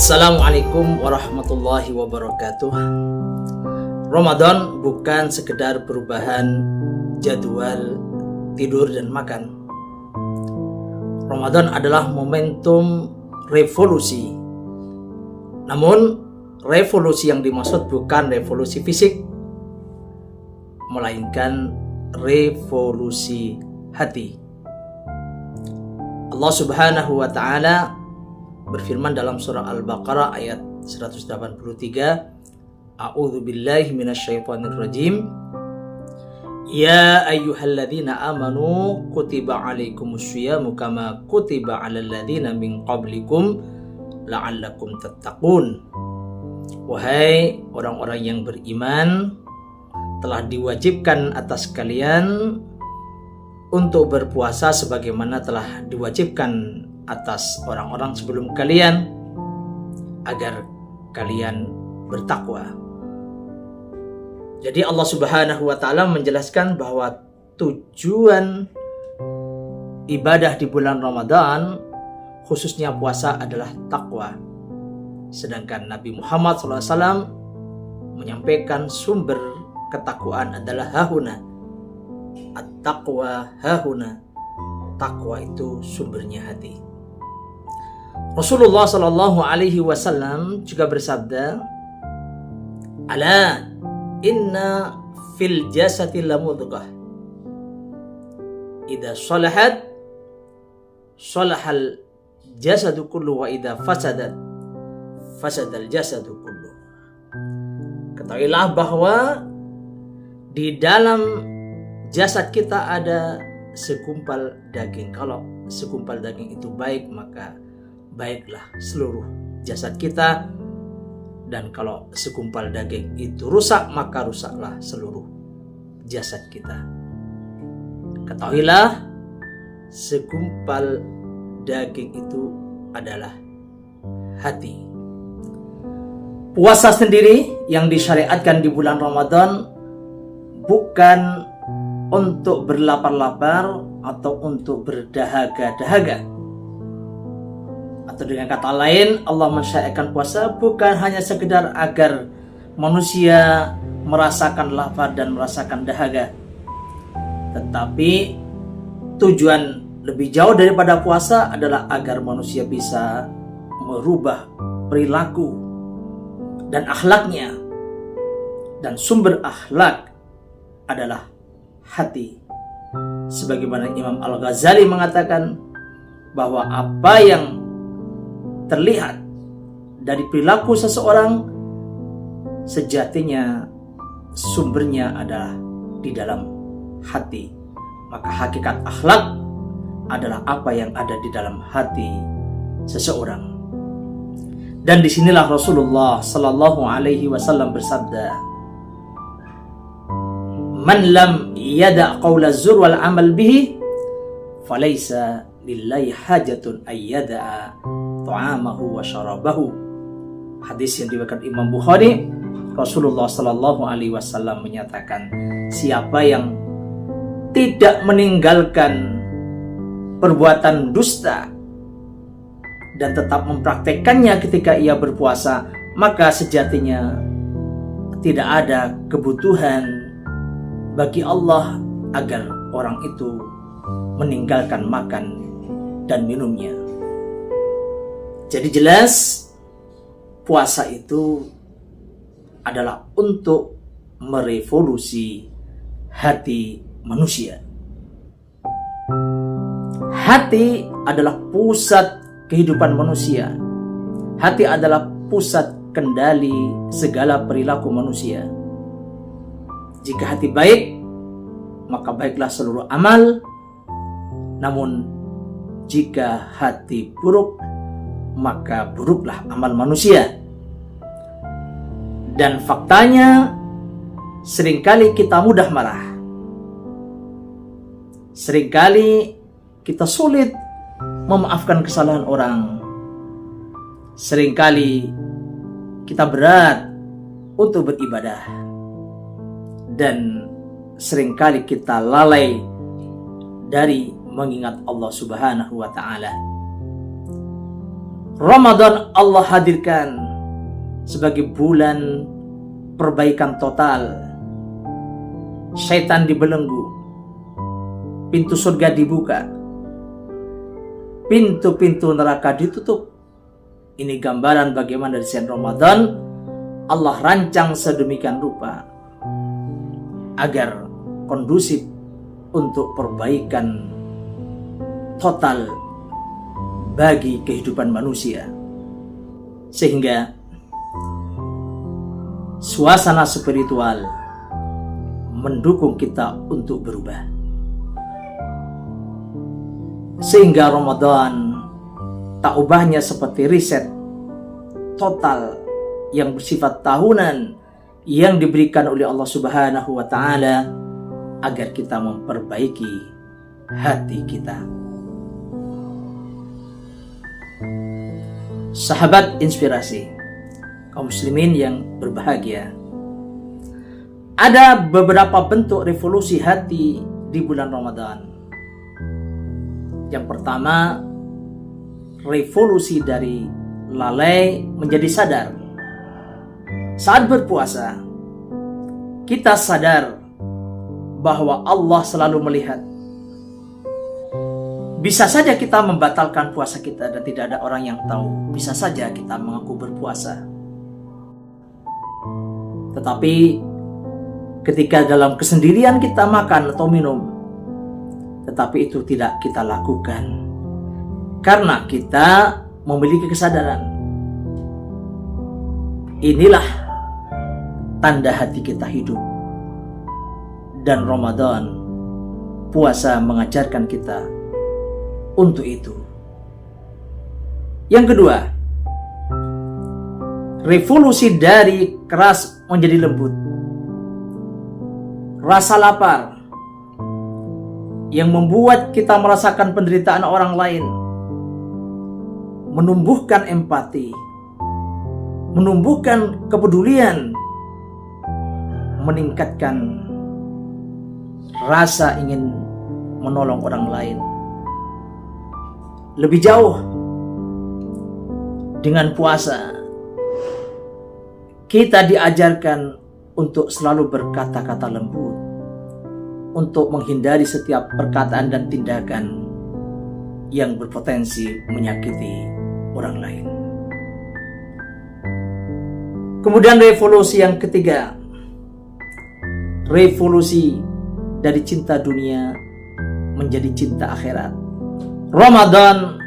Assalamualaikum warahmatullahi wabarakatuh. Ramadan bukan sekedar perubahan jadwal tidur dan makan. Ramadan adalah momentum revolusi. Namun revolusi yang dimaksud bukan revolusi fisik, melainkan revolusi hati. Allah Subhanahu wa ta'ala berfirman dalam surah Al-Baqarah ayat 183, A'udzu billahi minasyaitonir rajim. Ya ayyuhalladzina amanu kutiba alaikumusyiyamu kama kutiba alal ladzina min qablikum la'allakum tattaqun. Wahai orang-orang yang beriman, telah diwajibkan atas kalian untuk berpuasa sebagaimana telah diwajibkan atas orang-orang sebelum kalian agar kalian bertakwa. Jadi Allah Subhanahu wa ta'ala menjelaskan bahwa tujuan ibadah di bulan Ramadan, khususnya puasa, adalah takwa. Sedangkan Nabi Muhammad SAW menyampaikan sumber ketakwaan adalah hahuna. At-taqwa hahuna. Takwa itu sumbernya hati. Rasulullah Shallallahu Alaihi Wasallam juga bersabda, Ala inna fil jasati lamudghah, idza salahat salahal jasadu kullu wa idza fasadat fasadal jasadu kullu. Ketahuilah bahwa di dalam jasad kita ada segumpal daging. Kalau segumpal daging itu baik, maka baiklah seluruh jasad kita. Dan kalau segumpal daging itu rusak, maka rusaklah seluruh jasad kita. Ketahuilah, segumpal daging itu adalah hati. Puasa sendiri yang disyariatkan di bulan Ramadan bukan untuk berlapar-lapar atau untuk berdahaga-dahaga. Atau dengan kata lain, Allah mensyariatkan puasa bukan hanya sekedar agar manusia merasakan lapar dan merasakan dahaga, tetapi tujuan lebih jauh daripada puasa adalah agar manusia bisa merubah perilaku dan akhlaknya. Dan sumber akhlak adalah hati. Sebagaimana Imam Al-Ghazali mengatakan bahwa apa yang terlihat dari perilaku seseorang sejatinya sumbernya adalah di dalam hati. Maka hakikat akhlak adalah apa yang ada di dalam hati seseorang. Dan disinilah Rasulullah Sallallahu Alaihi Wasallam bersabda, Man lam yada' qawla zur wal amal bihi falaysa lillahi hajatun ayyada'a ta'amahu wa syarabahu. Hadis yang diriwayatkan Imam Bukhari. Rasulullah Sallallahu Alaihi Wasallam menyatakan, siapa yang tidak meninggalkan perbuatan dusta dan tetap mempraktekkannya ketika ia berpuasa, maka sejatinya tidak ada kebutuhan bagi Allah agar orang itu meninggalkan makan dan minumnya. Jadi jelas puasa itu adalah untuk merevolusi hati manusia. Hati adalah pusat kehidupan manusia. Hati adalah pusat kendali segala perilaku manusia. Jika hati baik, maka baiklah seluruh amal. Namun jika hati buruk, maka buruklah amal manusia. Dan faktanya, seringkali kita mudah marah. Seringkali kita sulit memaafkan kesalahan orang. Seringkali kita berat untuk beribadah. Dan seringkali kita lalai dari mengingat Allah Subhanahu wa ta'ala. Ramadan Allah hadirkan sebagai bulan perbaikan total. Syaitan dibelenggu, pintu surga dibuka, pintu-pintu neraka ditutup. Ini gambaran bagaimana di bulan Ramadan Allah rancang sedemikian rupa agar kondusif untuk perbaikan total bagi kehidupan manusia, sehingga suasana spiritual mendukung kita untuk berubah, sehingga Ramadan tak ubahnya seperti riset total yang bersifat tahunan yang diberikan oleh Allah Subhanahu wa Ta'ala agar kita memperbaiki hati kita. Sahabat inspirasi, kaum muslimin yang berbahagia, ada beberapa bentuk revolusi hati di bulan Ramadan. Yang pertama, revolusi dari lalai menjadi sadar. Saat berpuasa, kita sadar bahwa Allah selalu melihat. Bisa saja kita membatalkan puasa kita dan tidak ada orang yang tahu. Bisa saja kita mengaku berpuasa. Tetapi ketika dalam kesendirian kita makan atau minum, tetapi itu tidak kita lakukan karena kita memiliki kesadaran. Inilah tanda hati kita hidup. Dan Ramadan, puasa mengajarkan kita untuk itu. Yang kedua, revolusi dari keras menjadi lembut. Rasa lapar yang membuat kita merasakan penderitaan orang lain, menumbuhkan empati, menumbuhkan kepedulian, meningkatkan rasa ingin menolong orang lain. Lebih jauh, dengan puasa kita diajarkan untuk selalu berkata-kata lembut, untuk menghindari setiap perkataan dan tindakan yang berpotensi menyakiti orang lain. Kemudian revolusi yang ketiga, revolusi dari cinta dunia menjadi cinta akhirat. Ramadan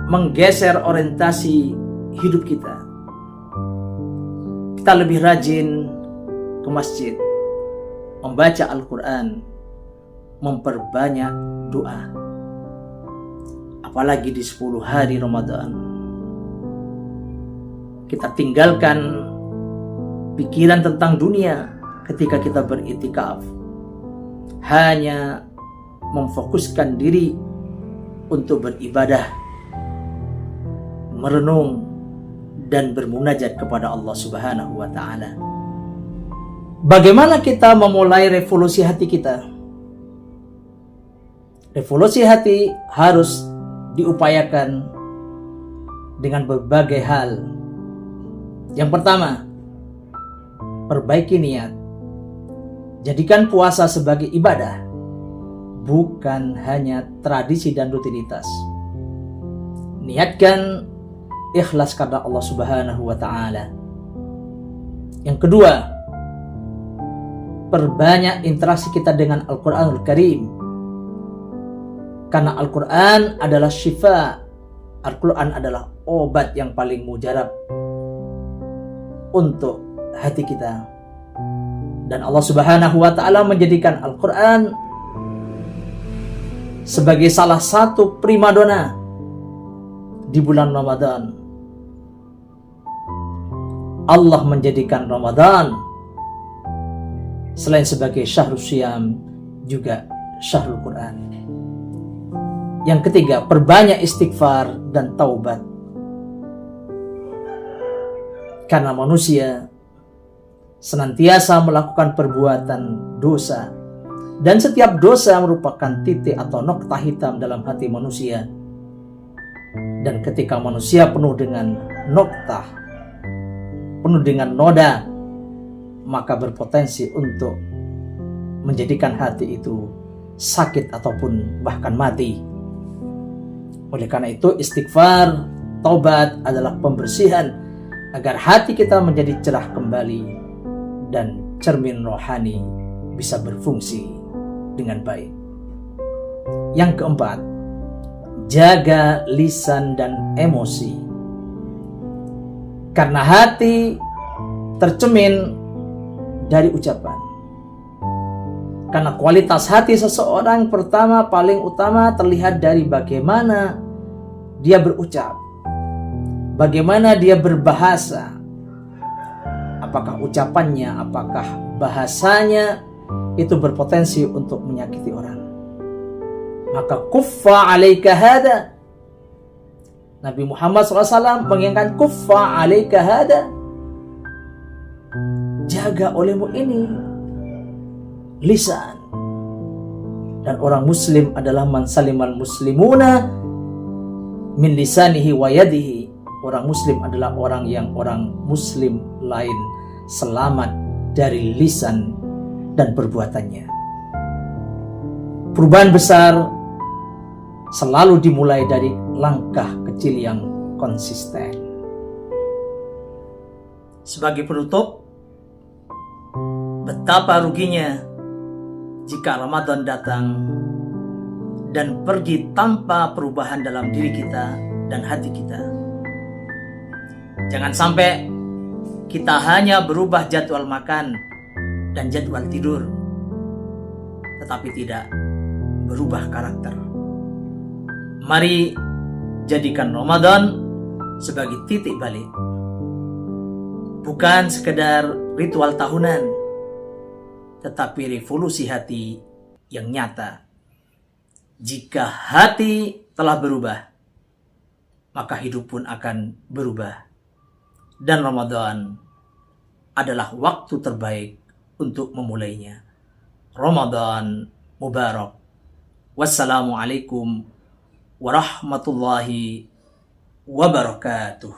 menggeser orientasi hidup kita. Kita lebih rajin ke masjid, membaca Al-Quran, memperbanyak doa. Apalagi di 10 hari Ramadan. Kita tinggalkan pikiran tentang dunia ketika kita beriktikaf. Hanya memfokuskan diri untuk beribadah, merenung, dan bermunajat kepada Allah Subhanahu wa Ta'ala. Bagaimana kita memulai revolusi hati kita? Revolusi hati harus diupayakan dengan berbagai hal. Yang pertama, perbaiki niat. Jadikan puasa sebagai ibadah, bukan hanya tradisi dan rutinitas. Niatkan ikhlas karena Allah Subhanahu wa Ta'ala. Yang kedua, perbanyak interaksi kita dengan Al-Quranul Karim. Karena Al-Quran adalah syifa, Al-Quran adalah obat yang paling mujarab untuk hati kita. Dan Allah Subhanahu wa Ta'ala menjadikan Al-Quran sebagai salah satu primadona di bulan Ramadan. Allah menjadikan Ramadan selain sebagai syahrul syiyam juga syahrul Quran. Yang ketiga, perbanyak istighfar dan taubat. Karena manusia senantiasa melakukan perbuatan dosa, dan setiap dosa merupakan titik atau noktah hitam dalam hati manusia. Dan ketika manusia penuh dengan noktah, penuh dengan noda, maka berpotensi untuk menjadikan hati itu sakit ataupun bahkan mati. Oleh karena itu istighfar, taubat adalah pembersihan agar hati kita menjadi cerah kembali dan cermin rohani bisa berfungsi dengan baik. Yang keempat, jaga lisan dan emosi. Karena hati tercermin dari ucapan. Karena kualitas hati seseorang paling utama terlihat dari bagaimana dia berucap, bagaimana dia berbahasa. Apakah ucapannya, apakah bahasanya itu berpotensi untuk menyakiti orang. Maka kuffa alaika hada. Nabi Muhammad SAW mengingatkan kuffa alaika hada. Jaga olehmu ini lisan. Dan orang muslim adalah man salimal muslimuna min lisanihi wa yadihi. Orang muslim adalah orang muslim lain selamat dari lisan dan perbuatannya. Perubahan besar selalu dimulai dari langkah kecil yang konsisten. Sebagai penutup, betapa ruginya jika Ramadan datang dan pergi tanpa perubahan dalam diri kita dan hati kita. Jangan sampai kita hanya berubah jadwal makan dan jadwal tidur, tetapi tidak berubah karakter. Mari jadikan Ramadan sebagai titik balik, bukan sekedar ritual tahunan, tetapi revolusi hati yang nyata. Jika hati telah berubah, maka hidup pun akan berubah. Dan Ramadan adalah waktu terbaik untuk memulainya. Ramadan Mubarak. Wassalamualaikum warahmatullahi wabarakatuh.